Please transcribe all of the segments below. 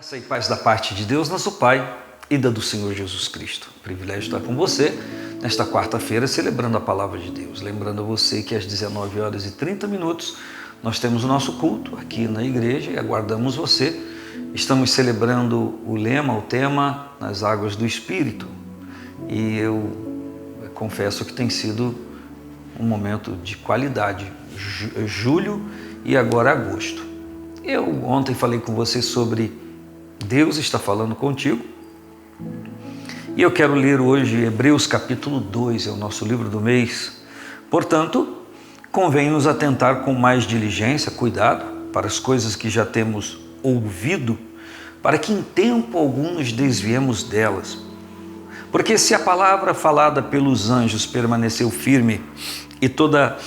Graça e paz da parte de Deus, nosso Pai, e da do Senhor Jesus Cristo. Privilégio estar com você nesta quarta-feira, celebrando a palavra de Deus. Lembrando a você que às 19h30 nós temos o nosso culto aqui na igreja e aguardamos você. Estamos celebrando o lema, o tema, nas águas do Espírito. E eu confesso que tem sido um momento de qualidade, julho e agora agosto. Eu ontem falei com você sobre Deus está falando contigo. E eu quero ler hoje Hebreus capítulo 2, é o nosso livro do mês. Portanto, convém nos atentar com mais diligência, cuidado, para as coisas que já temos ouvido, para que em tempo algum nos desviemos delas. Porque se a palavra falada pelos anjos permaneceu firme e toda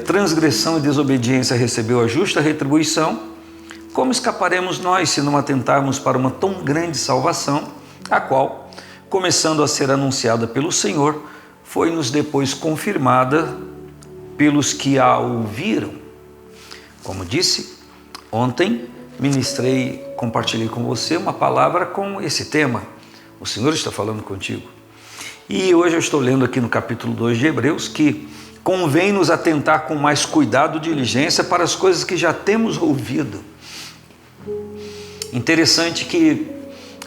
transgressão e desobediência recebeu a justa retribuição, como escaparemos nós se não atentarmos para uma tão grande salvação, a qual, começando a ser anunciada pelo Senhor, foi-nos depois confirmada pelos que a ouviram? Como disse, ontem compartilhei com você uma palavra com esse tema. O Senhor está falando contigo. E hoje eu estou lendo aqui no capítulo 2 de Hebreus que convém nos atentar com mais cuidado e diligência para as coisas que já temos ouvido. Interessante que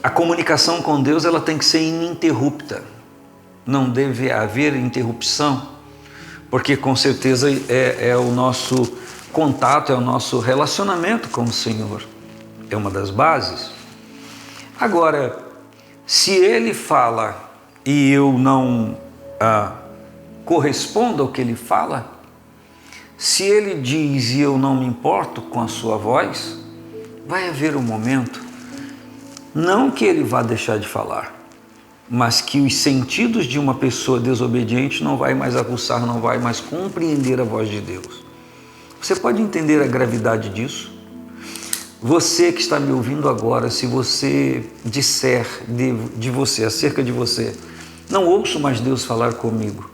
a comunicação com Deus ela tem que ser ininterrupta. Não deve haver interrupção, porque com certeza é o nosso contato, é o nosso relacionamento com o Senhor. É uma das bases. Agora, se Ele fala e eu não correspondo ao que Ele fala, se Ele diz e eu não me importo com a sua voz, vai haver um momento, não que Ele vá deixar de falar, mas que os sentidos de uma pessoa desobediente não vai mais aguçar, não vai mais compreender a voz de Deus. Você pode entender a gravidade disso? Você que está me ouvindo agora, se você disser de você, acerca de você, não ouço mais Deus falar comigo,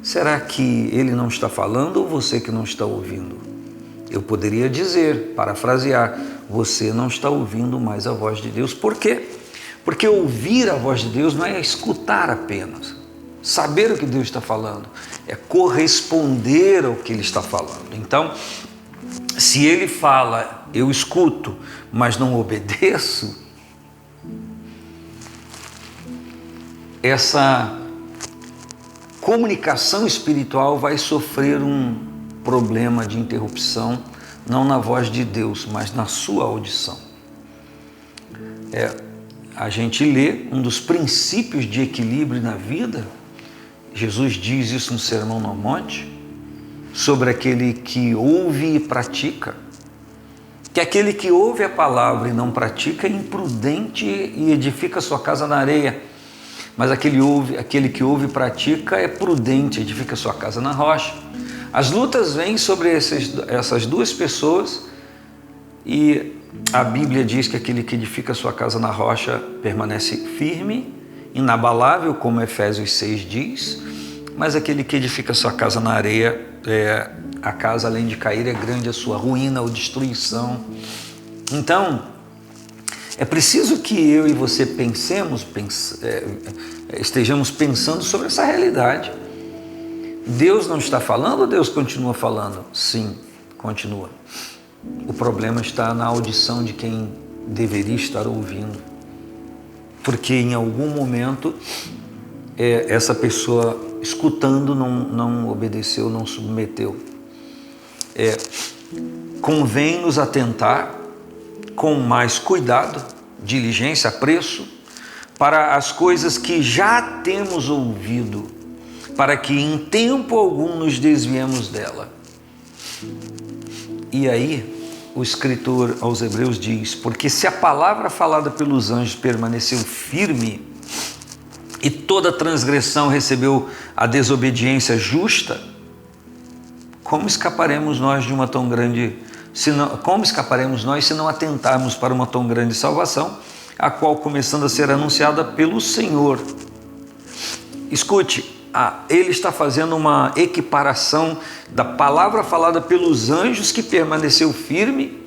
será que Ele não está falando ou você que não está ouvindo? Eu poderia dizer, parafrasear, você não está ouvindo mais a voz de Deus. Por quê? Porque ouvir a voz de Deus não é escutar apenas, saber o que Deus está falando, é corresponder ao que Ele está falando. Então, se Ele fala, eu escuto, mas não obedeço, essa comunicação espiritual vai sofrer um problema de interrupção, não na voz de Deus, mas na sua audição. A gente lê um dos princípios de equilíbrio na vida. Jesus diz isso no Sermão no Monte, sobre aquele que ouve e pratica, que aquele que ouve a palavra e não pratica é imprudente e edifica sua casa na areia, mas aquele que ouve e pratica é prudente, edifica sua casa na rocha. As lutas vêm sobre essas duas pessoas e a Bíblia diz que aquele que edifica sua casa na rocha permanece firme, inabalável, como Efésios 6 diz, mas aquele que edifica sua casa na areia, a casa além de cair é grande a sua ruína ou destruição. Então, é preciso que eu e você estejamos pensando sobre essa realidade. Deus não está falando ou Deus continua falando? Sim, continua. O problema está na audição de quem deveria estar ouvindo. Porque em algum momento essa pessoa escutando não obedeceu, não submeteu. Convém nos atentar com mais cuidado, diligência, apreço, para as coisas que já temos ouvido, para que em tempo algum nos desviemos dela. E aí, o escritor aos Hebreus diz, porque se a palavra falada pelos anjos permaneceu firme e toda transgressão recebeu a desobediência justa, como escaparemos nós de uma tão grande, como escaparemos nós se não atentarmos para uma tão grande salvação, a qual começando a ser anunciada pelo Senhor? Escute, ele está fazendo uma equiparação da palavra falada pelos anjos que permaneceu firme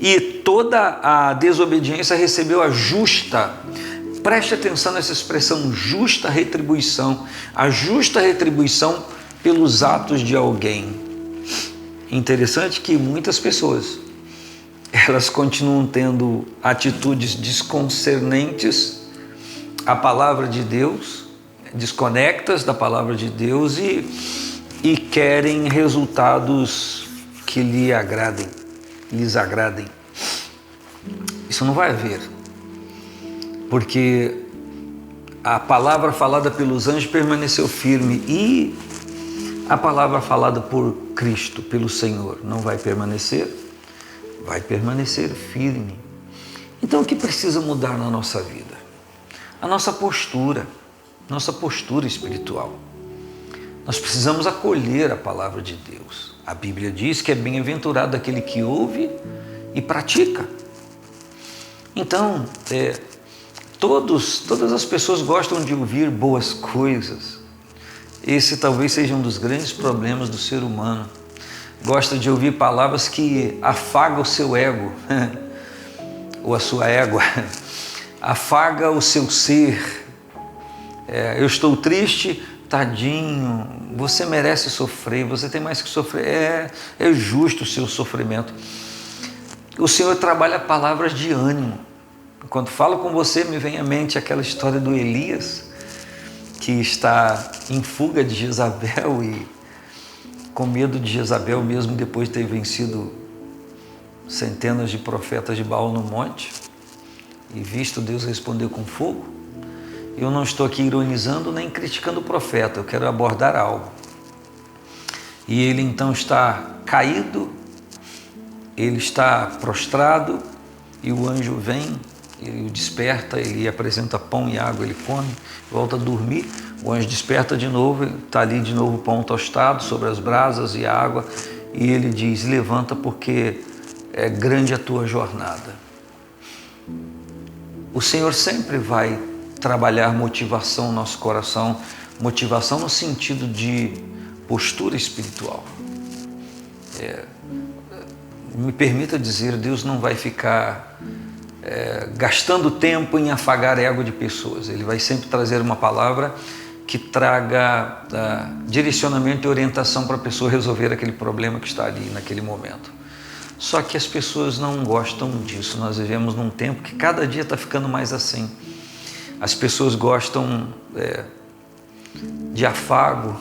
e toda a desobediência recebeu a justa. Preste atenção nessa expressão, justa retribuição. A justa retribuição pelos atos de alguém. Interessante que muitas pessoas, elas continuam tendo atitudes desconcernentes à palavra de Deus, desconectas da palavra de Deus e querem resultados que lhes agradem. Isso não vai haver, porque a palavra falada pelos anjos permaneceu firme e a palavra falada por Cristo, pelo Senhor, não vai permanecer? Vai permanecer firme. Então o que precisa mudar na nossa vida? A nossa postura espiritual. Nós precisamos acolher a palavra de Deus. A Bíblia diz que é bem-aventurado aquele que ouve e pratica. Então, todas as pessoas gostam de ouvir boas coisas. Esse talvez seja um dos grandes problemas do ser humano. Gosta de ouvir palavras que afagam o seu ego, ou a sua égua, afaga o seu ser. Eu estou triste, tadinho, você merece sofrer, você tem mais que sofrer, é justo o seu sofrimento. O Senhor trabalha palavras de ânimo. Quando falo com você, me vem à mente aquela história do Elias, que está em fuga de Jezabel e com medo de Jezabel, mesmo depois de ter vencido centenas de profetas de Baal no monte e visto Deus responder com fogo. Eu não estou aqui ironizando nem criticando o profeta, eu quero abordar algo. E ele então está caído, ele está prostrado e o anjo vem, ele o desperta, ele apresenta pão e água, ele come, volta a dormir, o anjo desperta de novo, está ali de novo o pão tostado sobre as brasas e a água, e ele diz: levanta porque é grande a tua jornada. O Senhor sempre vai trabalhar motivação no nosso coração, motivação no sentido de postura espiritual. Me permita dizer, Deus não vai ficar gastando tempo em afagar ego de pessoas. Ele vai sempre trazer uma palavra que traga direcionamento e orientação para a pessoa resolver aquele problema que está ali naquele momento. Só que as pessoas não gostam disso. Nós vivemos num tempo que cada dia está ficando mais assim. As pessoas gostam de afago,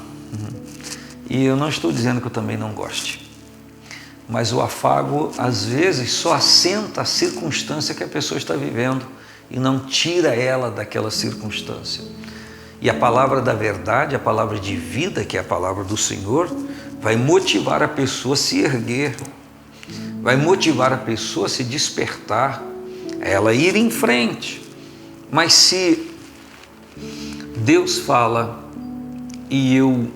e eu não estou dizendo que eu também não goste, mas o afago às vezes só assenta a circunstância que a pessoa está vivendo e não tira ela daquela circunstância. E a palavra da verdade, a palavra de vida, que é a palavra do Senhor, vai motivar a pessoa a se erguer, vai motivar a pessoa a se despertar, a ela ir em frente. Mas se Deus fala e eu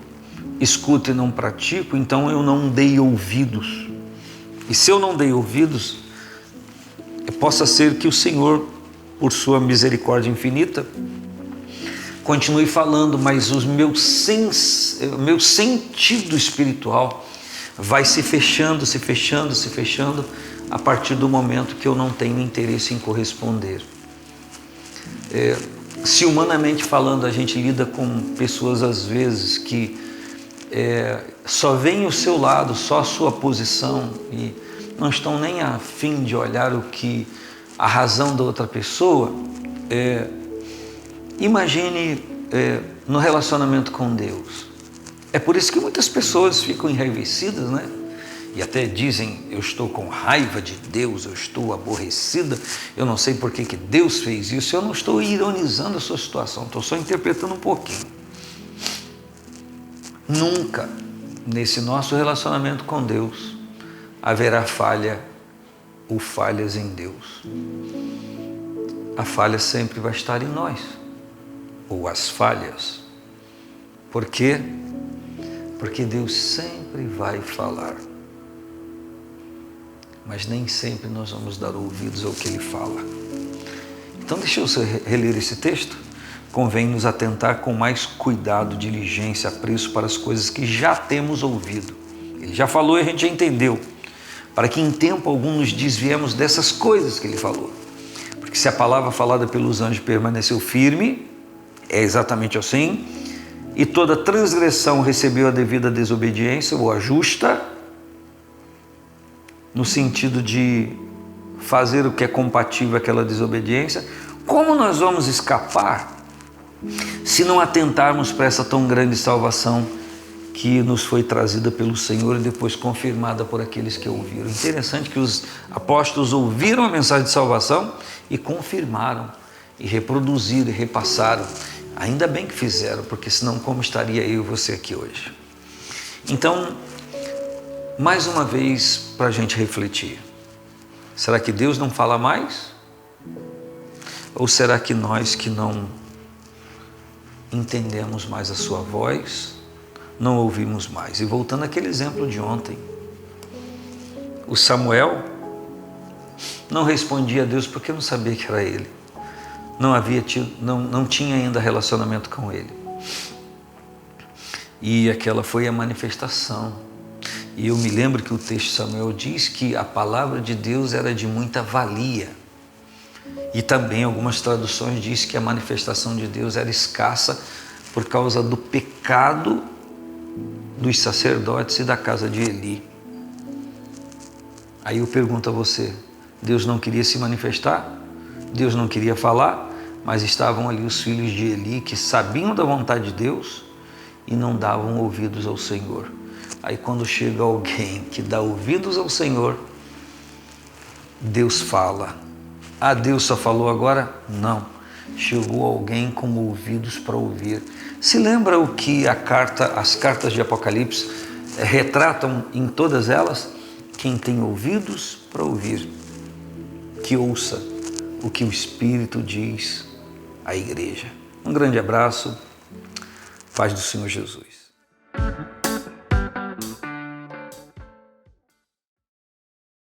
escuto e não pratico, então eu não dei ouvidos. E se eu não dei ouvidos, possa ser que o Senhor, por sua misericórdia infinita, continue falando, mas o meu sentido espiritual vai se fechando a partir do momento que eu não tenho interesse em corresponder. Se humanamente falando a gente lida com pessoas às vezes que só veem o seu lado, só a sua posição e não estão nem a fim de olhar a razão da outra pessoa, imagine no relacionamento com Deus. É por isso que muitas pessoas ficam enraivecidas, né? E até dizem, eu estou com raiva de Deus, eu estou aborrecida, eu não sei por que Deus fez isso. Eu não estou ironizando a sua situação, estou só interpretando um pouquinho. Nunca, nesse nosso relacionamento com Deus, haverá falha ou falhas em Deus. A falha sempre vai estar em nós, ou as falhas. Por quê? Porque Deus sempre vai falar. Mas nem sempre nós vamos dar ouvidos ao que Ele fala. Então deixa eu reler esse texto. Convém nos atentar com mais cuidado, diligência, apreço para as coisas que já temos ouvido. Ele já falou e a gente já entendeu. para que em tempo algum nos desviemos dessas coisas que ele falou. Porque se a palavra falada pelos anjos permaneceu firme, é exatamente assim, e toda transgressão recebeu a devida desobediência ou a justa, no sentido de fazer o que é compatível àquela desobediência, como nós vamos escapar se não atentarmos para essa tão grande salvação que nos foi trazida pelo Senhor e depois confirmada por aqueles que ouviram? Interessante que os apóstolos ouviram a mensagem de salvação e confirmaram, e reproduziram, e repassaram. Ainda bem que fizeram, porque senão como estaria eu e você aqui hoje? Então, mais uma vez para a gente refletir. Será que Deus não fala mais? Ou será que nós que não entendemos mais a sua voz, não ouvimos mais? E voltando àquele exemplo de ontem, o Samuel não respondia a Deus porque não sabia que era ele. Não tinha ainda relacionamento com ele. E aquela foi a manifestação. E eu me lembro que o texto de Samuel diz que a palavra de Deus era de muita valia. E também algumas traduções diz que a manifestação de Deus era escassa por causa do pecado dos sacerdotes e da casa de Eli. Aí eu pergunto a você, Deus não queria se manifestar? Deus não queria falar? Mas estavam ali os filhos de Eli que sabiam da vontade de Deus e não davam ouvidos ao Senhor. Aí quando chega alguém que dá ouvidos ao Senhor, Deus fala. Ah, Deus só falou agora? Não. Chegou alguém com ouvidos para ouvir. Se lembra o que as cartas de Apocalipse retratam em todas elas? Quem tem ouvidos para ouvir, que ouça o que o Espírito diz à igreja. Um grande abraço, paz do Senhor Jesus.